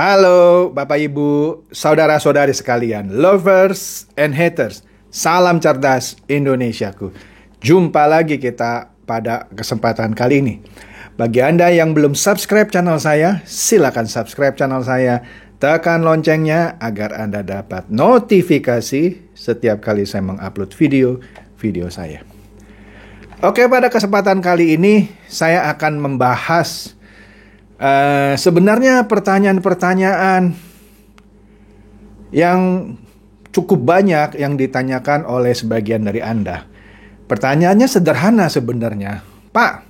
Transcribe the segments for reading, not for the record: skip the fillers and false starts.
Halo Bapak Ibu, saudara-saudari sekalian, lovers and haters. Salam cerdas Indonesiaku. Jumpa lagi kita pada kesempatan kali ini. Bagi Anda yang belum subscribe channel saya, silakan subscribe channel saya. Tekan loncengnya agar Anda dapat notifikasi setiap kali saya mengupload video saya. Oke, pada kesempatan kali ini saya akan membahas sebenarnya pertanyaan-pertanyaan yang cukup banyak yang ditanyakan oleh sebagian dari Anda. Pertanyaannya sederhana sebenarnya. Pak,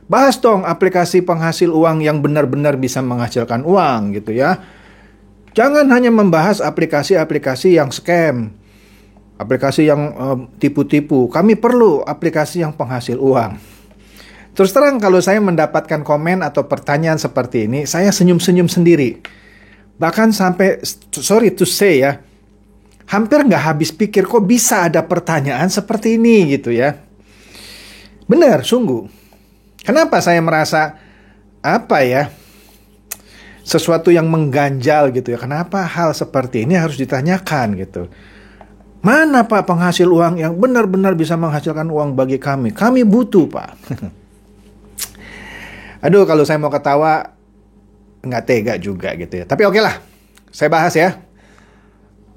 bahas dong aplikasi penghasil uang yang benar-benar bisa menghasilkan uang gitu ya. Jangan hanya membahas aplikasi-aplikasi yang scam, aplikasi yang tipu-tipu. Kami perlu aplikasi yang penghasil uang. Terus terang kalau saya mendapatkan komen atau pertanyaan seperti ini, saya senyum-senyum sendiri. Bahkan sampai, sorry to say ya, hampir nggak habis pikir kok bisa ada pertanyaan seperti ini gitu ya. Benar, sungguh. Kenapa saya merasa, sesuatu yang mengganjal gitu ya. Kenapa hal seperti ini harus ditanyakan gitu. Mana Pak penghasil uang yang benar-benar bisa menghasilkan uang bagi kami? Kami butuh Pak. Aduh, kalau saya mau ketawa, nggak tega juga gitu ya. Tapi oke lah, saya bahas ya.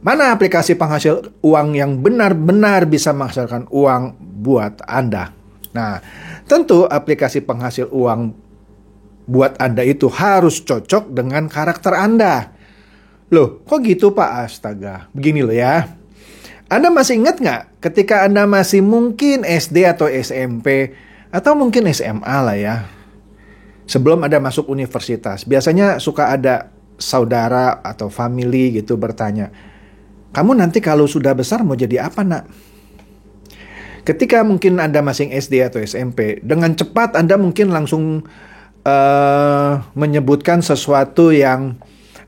Mana aplikasi penghasil uang yang benar-benar bisa menghasilkan uang buat Anda? Nah, tentu aplikasi penghasil uang buat Anda itu harus cocok dengan karakter Anda. Loh, kok gitu Pak? Astaga, begini loh ya. Anda masih ingat nggak ketika Anda masih mungkin SD atau SMP, atau mungkin SMA lah ya, sebelum Anda masuk universitas, biasanya suka ada saudara atau family gitu bertanya, kamu nanti kalau sudah besar mau jadi apa nak? Ketika mungkin Anda masih SD atau SMP, dengan cepat Anda mungkin langsung menyebutkan sesuatu yang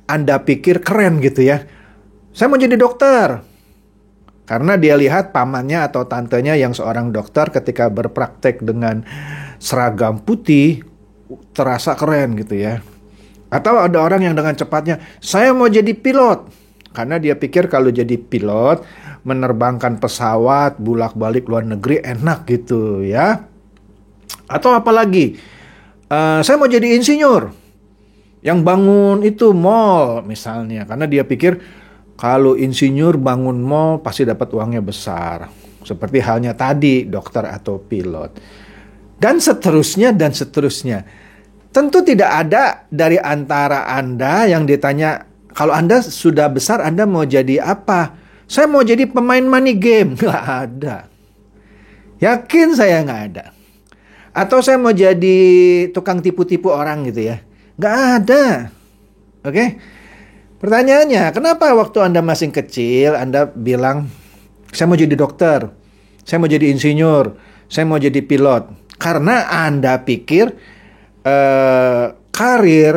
Anda pikir keren gitu ya. Saya mau jadi dokter. Karena dia lihat pamannya atau tantenya yang seorang dokter ketika berpraktek dengan seragam putih, terasa keren gitu ya. Atau ada orang yang dengan cepatnya, saya mau jadi pilot. Karena dia pikir kalau jadi pilot, menerbangkan pesawat, bolak-balik luar negeri enak gitu ya. Atau apalagi, saya mau jadi insinyur. Yang bangun itu mall misalnya. Karena dia pikir, kalau insinyur bangun mall pasti dapat uangnya besar. Seperti halnya tadi, dokter atau pilot. Dan seterusnya, dan seterusnya. Tentu tidak ada dari antara Anda yang ditanya, kalau Anda sudah besar, Anda mau jadi apa? Saya mau jadi pemain money game. Nggak ada. Yakin saya nggak ada. Atau saya mau jadi tukang tipu-tipu orang gitu ya. Nggak ada. Oke? Pertanyaannya, kenapa waktu Anda masih kecil, Anda bilang, saya mau jadi dokter, saya mau jadi insinyur, saya mau jadi pilot. Karena Anda pikir karir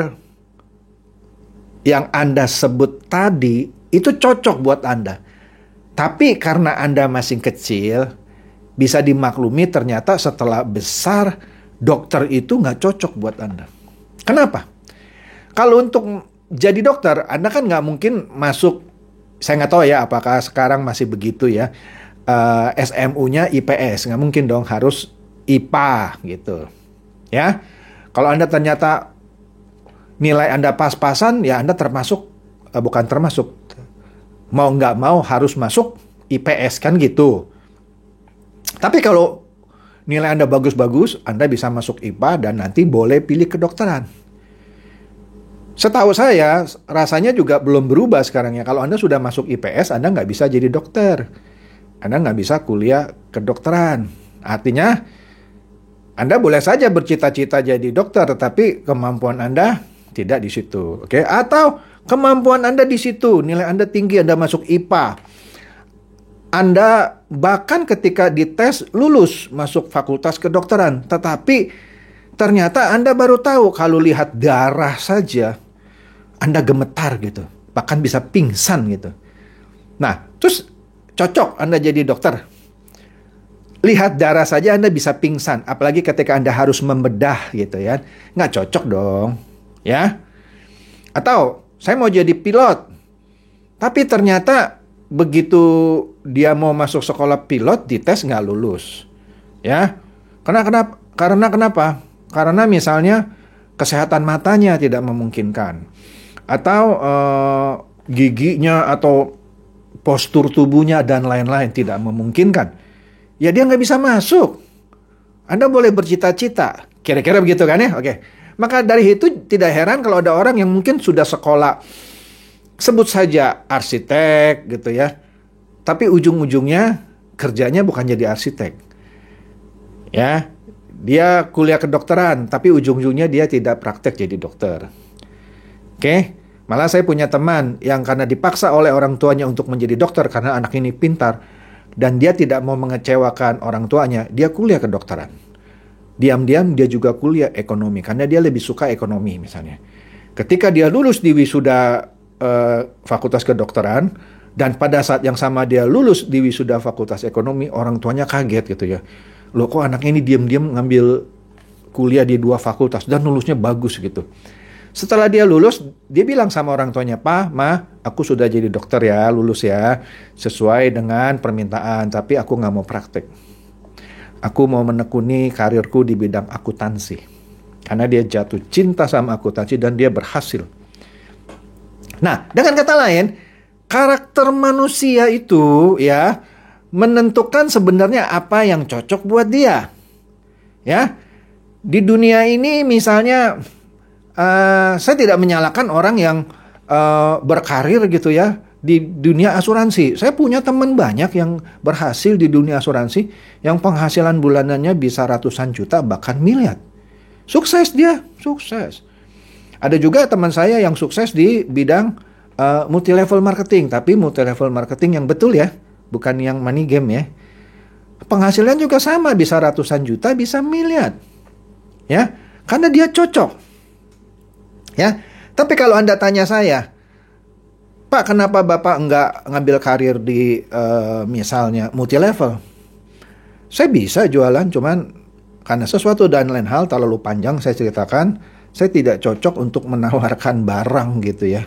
yang Anda sebut tadi itu cocok buat Anda. Tapi karena Anda masih kecil, bisa dimaklumi ternyata setelah besar, dokter itu nggak cocok buat Anda. Kenapa? Kalau untuk jadi dokter, Anda kan nggak mungkin masuk, saya nggak tahu ya apakah sekarang masih begitu ya, SMU-nya IPS, nggak mungkin dong, harus IPA gitu. Ya, kalau Anda ternyata nilai Anda pas-pasan, ya Anda mau nggak mau harus masuk IPS kan gitu. Tapi kalau nilai Anda bagus-bagus, Anda bisa masuk IPA dan nanti boleh pilih kedokteran. Setahu saya, rasanya juga belum berubah sekarang ya. Kalau Anda sudah masuk IPS, Anda nggak bisa jadi dokter. Anda nggak bisa kuliah kedokteran. Artinya, Anda boleh saja bercita-cita jadi dokter, tetapi kemampuan Anda tidak di situ. Oke? Atau kemampuan Anda di situ, nilai Anda tinggi, Anda masuk IPA. Anda bahkan ketika dites lulus masuk fakultas kedokteran, tetapi ternyata Anda baru tahu kalau lihat darah saja, Anda gemetar gitu, bahkan bisa pingsan gitu. Nah, terus cocok Anda jadi dokter? Lihat darah saja Anda bisa pingsan, apalagi ketika Anda harus membedah gitu ya. Nggak cocok dong, ya. Atau saya mau jadi pilot. Tapi ternyata begitu dia mau masuk sekolah pilot, dites nggak lulus. Ya, karena kenapa? Karena misalnya kesehatan matanya tidak memungkinkan. Atau giginya atau postur tubuhnya dan lain-lain tidak memungkinkan. Ya dia nggak bisa masuk. Anda boleh bercita-cita. Kira-kira begitu kan ya? Oke. Maka dari itu tidak heran kalau ada orang yang mungkin sudah sekolah, sebut saja arsitek gitu ya. Tapi ujung-ujungnya kerjanya bukan jadi arsitek. Ya, dia kuliah kedokteran, tapi ujung-ujungnya dia tidak praktek jadi dokter. Oke? Malah saya punya teman yang karena dipaksa oleh orang tuanya untuk menjadi dokter karena anak ini pintar, dan dia tidak mau mengecewakan orang tuanya, dia kuliah kedokteran. Diam-diam dia juga kuliah ekonomi, karena dia lebih suka ekonomi misalnya. Ketika dia lulus di wisuda fakultas kedokteran, dan pada saat yang sama dia lulus di wisuda fakultas ekonomi, orang tuanya kaget gitu ya. Loh kok anak ini diam-diam ngambil kuliah di 2 fakultas dan lulusnya bagus gitu. Setelah dia lulus, dia bilang sama orang tuanya, "Pa, Ma, aku sudah jadi dokter ya, lulus ya, sesuai dengan permintaan, tapi aku nggak mau praktek. Aku mau menekuni karirku di bidang akuntansi." Karena dia jatuh cinta sama akuntansi dan dia berhasil. Nah, dengan kata lain, karakter manusia itu ya menentukan sebenarnya apa yang cocok buat dia. Ya, di dunia ini misalnya, saya tidak menyalahkan orang yang berkarir gitu ya di dunia asuransi. Saya punya teman banyak yang berhasil di dunia asuransi, yang penghasilan bulanannya bisa ratusan juta bahkan miliar. Sukses dia, sukses. Ada juga teman saya yang sukses di bidang multi level marketing, tapi multi level marketing yang betul ya, bukan yang money game ya. Penghasilan juga sama, bisa ratusan juta, bisa miliar. Ya, karena dia cocok. Ya, tapi kalau Anda tanya saya, "Pak, kenapa Bapak nggak ngambil karir di misalnya multi level?" Saya bisa jualan, cuman karena sesuatu dan lain hal terlalu panjang saya ceritakan, saya tidak cocok untuk menawarkan barang gitu ya.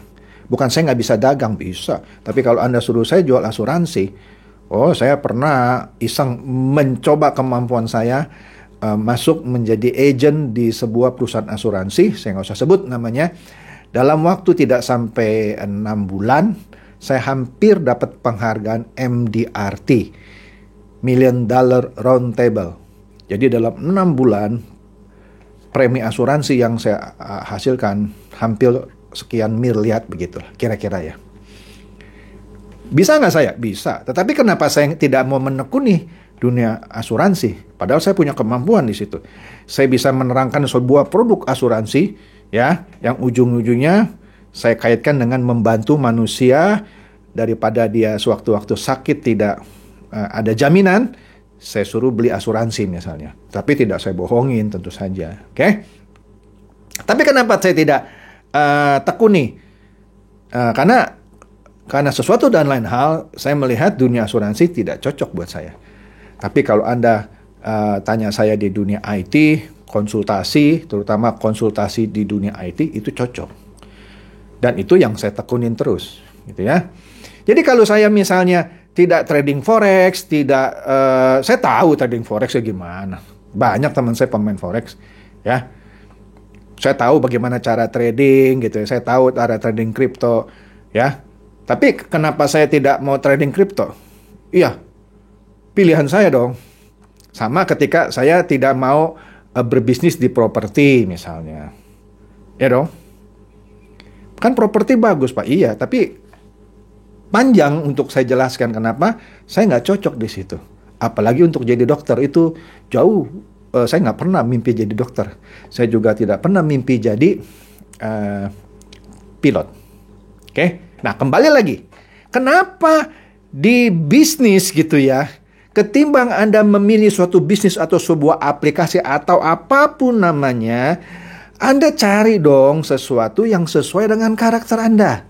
Bukan saya nggak bisa dagang, bisa. Tapi kalau Anda suruh saya jual asuransi, saya pernah iseng mencoba kemampuan saya, masuk menjadi agent di sebuah perusahaan asuransi, saya nggak usah sebut namanya. Dalam waktu tidak sampai 6 bulan, saya hampir dapat penghargaan MDRT, Million Dollar Round Table. Jadi dalam 6 bulan, premi asuransi yang saya hasilkan hampir sekian miliar begitu, kira-kira ya. Bisa nggak saya? Bisa. Tetapi kenapa saya tidak mau menekuni dunia asuransi? Padahal saya punya kemampuan di situ. Saya bisa menerangkan sebuah produk asuransi ya, yang ujung-ujungnya saya kaitkan dengan membantu manusia daripada dia sewaktu-waktu sakit tidak ada jaminan, saya suruh beli asuransi misalnya. Tapi tidak saya bohongin tentu saja. Oke? Tapi kenapa saya tidak tekuni? Karena sesuatu dan lain hal, saya melihat dunia asuransi tidak cocok buat saya. Tapi kalau Anda tanya saya di dunia IT, konsultasi, terutama konsultasi di dunia IT, itu cocok. Dan itu yang saya tekunin terus, gitu ya. Jadi kalau saya misalnya tidak trading forex, saya tahu trading forex gimana. Banyak teman saya pemain forex, ya. Saya tahu bagaimana cara trading, gitu ya. Saya tahu cara trading kripto, ya. Tapi kenapa saya tidak mau trading kripto? Iya, pilihan saya dong. Sama ketika saya tidak mau berbisnis di properti misalnya. Ya dong. Kan properti bagus Pak, iya. Tapi panjang untuk saya jelaskan kenapa saya nggak cocok di situ. Apalagi untuk jadi dokter itu jauh. Saya nggak pernah mimpi jadi dokter. Saya juga tidak pernah mimpi jadi pilot. Oke? Nah, kembali lagi. Kenapa di bisnis gitu ya, ketimbang Anda memilih suatu bisnis atau sebuah aplikasi atau apapun namanya, Anda cari dong sesuatu yang sesuai dengan karakter Anda.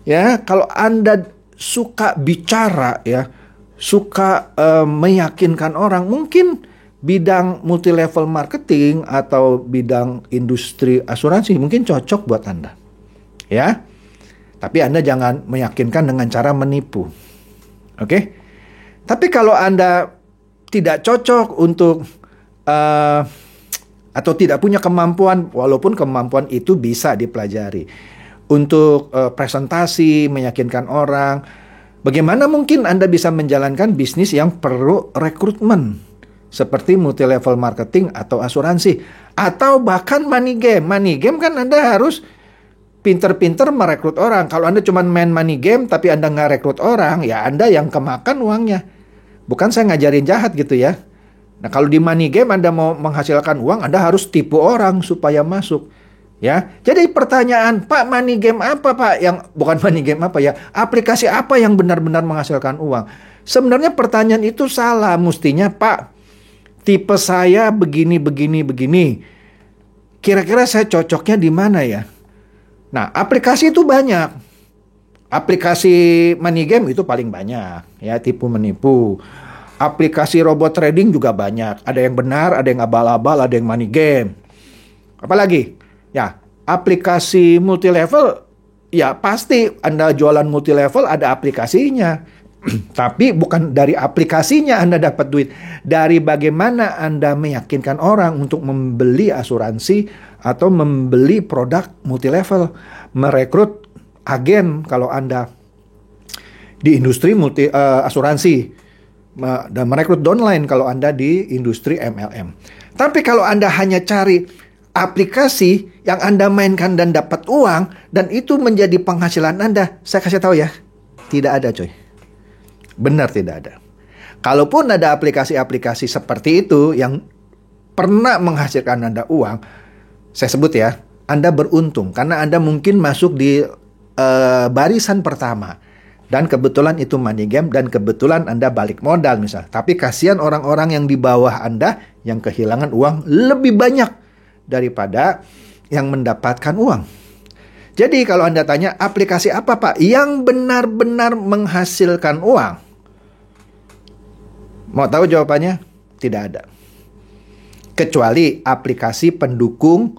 Ya, kalau Anda suka bicara ya, suka meyakinkan orang, mungkin bidang multi level marketing atau bidang industri asuransi mungkin cocok buat Anda. Ya. Tapi Anda jangan meyakinkan dengan cara menipu. Oke? Tapi kalau Anda tidak cocok untuk atau tidak punya kemampuan, walaupun kemampuan itu bisa dipelajari untuk presentasi, meyakinkan orang, bagaimana mungkin Anda bisa menjalankan bisnis yang perlu rekrutmen seperti multi level marketing atau asuransi atau bahkan money game. Money game kan Anda harus pinter-pinter merekrut orang. Kalau Anda cuma main money game tapi Anda nggak rekrut orang, ya Anda yang kemakan uangnya. Bukan saya ngajarin jahat gitu ya. Nah, kalau di money game Anda mau menghasilkan uang, Anda harus tipu orang supaya masuk. Ya. Jadi pertanyaan, Pak, money game apa, Pak? Yang bukan money game apa ya? Aplikasi apa yang benar-benar menghasilkan uang? Sebenarnya pertanyaan itu salah. Mestinya, Pak, tipe saya begini. Kira-kira saya cocoknya di mana ya? Nah, aplikasi itu banyak. Aplikasi money game itu paling banyak, ya, tipu menipu. Aplikasi robot trading juga banyak. Ada yang benar, ada yang abal-abal, ada yang money game. Apalagi? Ya, aplikasi multi level, ya pasti Anda jualan multi level ada aplikasinya. Tapi bukan dari aplikasinya Anda dapat duit. Dari bagaimana Anda meyakinkan orang untuk membeli asuransi atau membeli produk multi level. Merekrut agen kalau Anda di industri asuransi. Dan merekrut downline kalau Anda di industri MLM. Tapi kalau Anda hanya cari aplikasi yang Anda mainkan dan dapat uang, dan itu menjadi penghasilan Anda, saya kasih tahu ya, tidak ada coy. Benar tidak ada. Kalaupun ada aplikasi-aplikasi seperti itu yang pernah menghasilkan Anda uang, saya sebut ya, Anda beruntung karena Anda mungkin masuk di barisan pertama dan kebetulan itu money game dan kebetulan Anda balik modal misal. Tapi kasihan orang-orang yang di bawah Anda yang kehilangan uang lebih banyak daripada yang mendapatkan uang. Jadi kalau Anda tanya aplikasi apa Pak yang benar-benar menghasilkan uang? Mau tahu jawabannya? Tidak ada. Kecuali aplikasi pendukung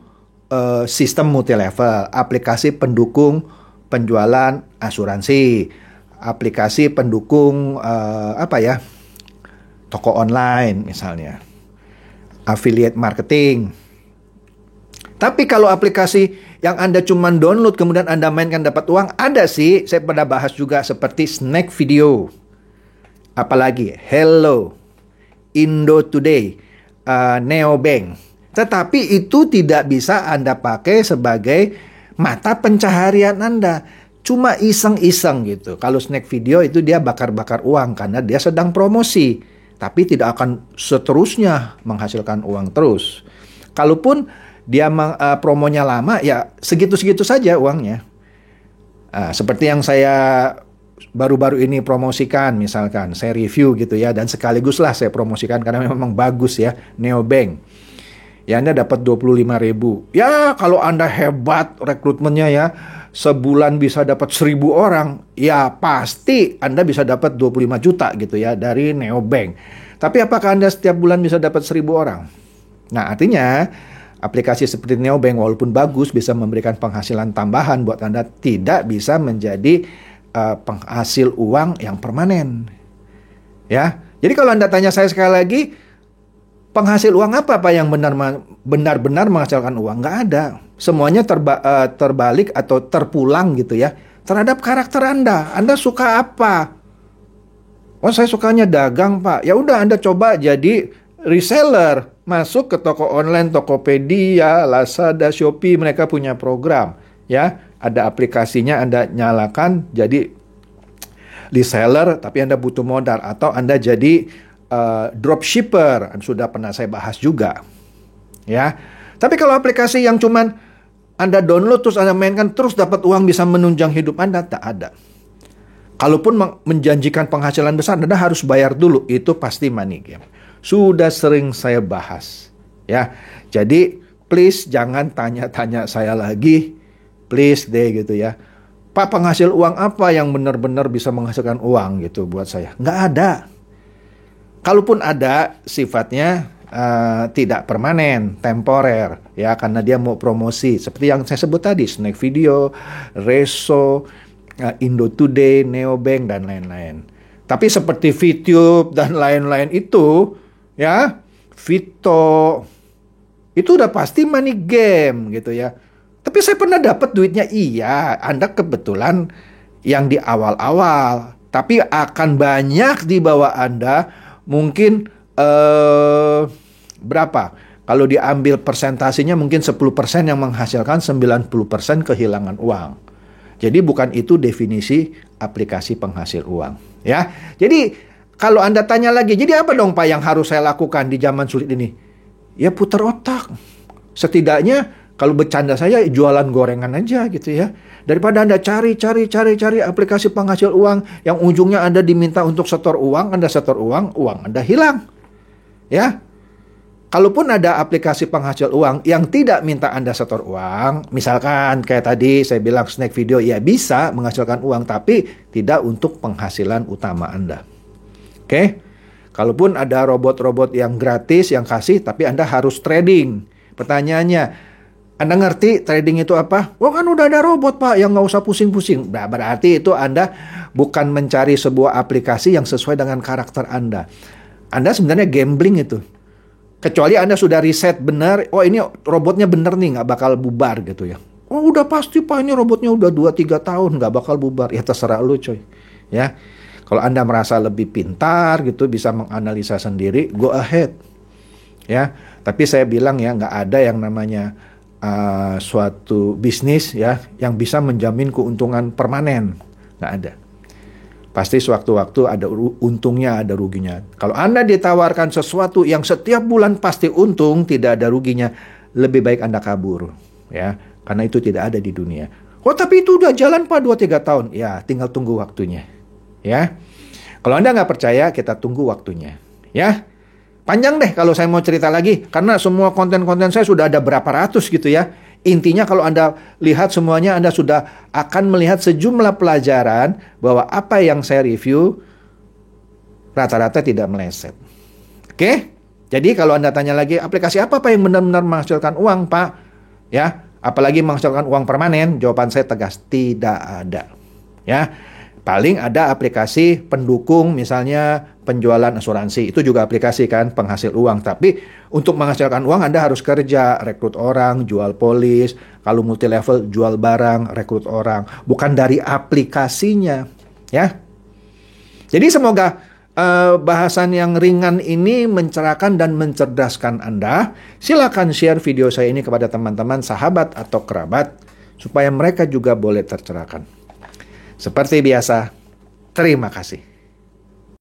sistem multi level, aplikasi pendukung penjualan asuransi, aplikasi pendukung toko online misalnya, affiliate marketing. Tapi kalau aplikasi yang Anda cuma download kemudian Anda mainkan dapat uang, ada sih, saya pernah bahas juga seperti Snack Video. Apalagi Hello, Indo Today, Neobank. Tetapi itu tidak bisa Anda pakai sebagai mata pencaharian Anda. Cuma iseng-iseng gitu. Kalau Snack Video itu dia bakar-bakar uang karena dia sedang promosi. Tapi tidak akan seterusnya menghasilkan uang terus. Kalaupun dia promonya lama, ya segitu-segitu saja uangnya. Seperti yang saya baru-baru ini promosikan, misalkan saya review gitu ya, dan sekaligus lah saya promosikan karena memang bagus ya, Neobank. Ya Anda dapat 25.000. Ya kalau Anda hebat rekrutmennya ya, sebulan bisa dapat 1.000 orang, ya pasti Anda bisa dapat 25 juta gitu ya dari Neobank. Tapi apakah Anda setiap bulan bisa dapat 1.000 orang? Nah artinya aplikasi seperti Neobank walaupun bagus bisa memberikan penghasilan tambahan buat Anda, tidak bisa menjadi penghasil uang yang permanen. Ya. Jadi kalau Anda tanya saya sekali lagi, penghasil uang apa Pak yang benar-benar menghasilkan uang? Nggak ada. Semuanya terbalik atau terpulang gitu ya terhadap karakter Anda. Anda suka apa? Oh, saya sukanya dagang, Pak. Ya udah Anda coba jadi reseller. Masuk ke toko online, Tokopedia, Lazada, Shopee, mereka punya program. Ya, ada aplikasinya, Anda nyalakan jadi reseller, tapi Anda butuh modal. Atau Anda jadi dropshipper, sudah pernah saya bahas juga. Ya, tapi kalau aplikasi yang cuman Anda download terus Anda mainkan terus dapat uang bisa menunjang hidup Anda, tak ada. Kalaupun menjanjikan penghasilan besar, Anda harus bayar dulu. Itu pasti money game. Sudah sering saya bahas. Ya, jadi please jangan tanya-tanya saya lagi. Please deh gitu ya. Pak, penghasil uang apa yang benar-benar bisa menghasilkan uang gitu buat saya? Nggak ada. Kalaupun ada, sifatnya tidak permanen, temporer, ya, karena dia mau promosi. Seperti yang saya sebut tadi, Snack Video, Reso, Indo Today, Neobank, dan lain-lain. Tapi seperti VTube dan lain-lain itu, ya, Vito, itu udah pasti money game gitu ya. Tapi saya pernah dapat duitnya, iya. Anda kebetulan yang di awal-awal, tapi akan banyak di bawah Anda, mungkin berapa? Kalau diambil persentasinya mungkin 10% yang menghasilkan 90% kehilangan uang. Jadi bukan itu definisi aplikasi penghasil uang, ya. Jadi kalau Anda tanya lagi, jadi apa dong Pak yang harus saya lakukan di zaman sulit ini? Ya putar otak. Setidaknya kalau bercanda saya jualan gorengan aja gitu ya. Daripada Anda cari aplikasi penghasil uang yang ujungnya Anda diminta untuk setor uang, Anda setor uang Anda hilang. Ya. Kalaupun ada aplikasi penghasil uang yang tidak minta Anda setor uang, misalkan kayak tadi saya bilang Snack Video, ya bisa menghasilkan uang tapi tidak untuk penghasilan utama Anda. Oke? Kalaupun ada robot-robot yang gratis yang kasih tapi Anda harus trading. Pertanyaannya, Anda ngerti trading itu apa? Oh kan udah ada robot Pak yang nggak usah pusing-pusing. Nah, berarti itu Anda bukan mencari sebuah aplikasi yang sesuai dengan karakter Anda. Anda sebenarnya gambling itu. Kecuali Anda sudah riset benar, oh ini robotnya benar nih, nggak bakal bubar gitu ya. Oh udah pasti Pak ini robotnya udah 2-3 tahun nggak bakal bubar. Ya terserah lu coy. Ya. Kalau Anda merasa lebih pintar gitu, bisa menganalisa sendiri, go ahead. Ya. Tapi saya bilang ya nggak ada yang namanya suatu bisnis ya yang bisa menjamin keuntungan permanen, nggak ada. Pasti sewaktu-waktu ada untungnya, ada ruginya. Kalau Anda ditawarkan sesuatu yang setiap bulan pasti untung, tidak ada ruginya, lebih baik Anda kabur, ya, karena itu tidak ada di dunia. Oh tapi itu udah jalan Pak 2-3 tahun, ya tinggal tunggu waktunya, ya. Kalau Anda nggak percaya, kita tunggu waktunya, ya. Panjang deh kalau saya mau cerita lagi, karena semua konten-konten saya sudah ada berapa ratus gitu ya. Intinya kalau Anda lihat semuanya, Anda sudah akan melihat sejumlah pelajaran bahwa apa yang saya review rata-rata tidak meleset. Oke? Jadi kalau Anda tanya lagi, aplikasi apa Pak yang benar-benar menghasilkan uang Pak? Ya, apalagi menghasilkan uang permanen? Jawaban saya tegas, tidak ada. Ya. Paling ada aplikasi pendukung, misalnya penjualan asuransi. Itu juga aplikasi kan, penghasil uang. Tapi untuk menghasilkan uang Anda harus kerja, rekrut orang, jual polis. Kalau multi level, jual barang, rekrut orang. Bukan dari aplikasinya. Ya. Jadi semoga bahasan yang ringan ini mencerahkan dan mencerdaskan Anda. Silakan share video saya ini kepada teman-teman, sahabat, atau kerabat. Supaya mereka juga boleh tercerahkan. Seperti biasa, terima kasih.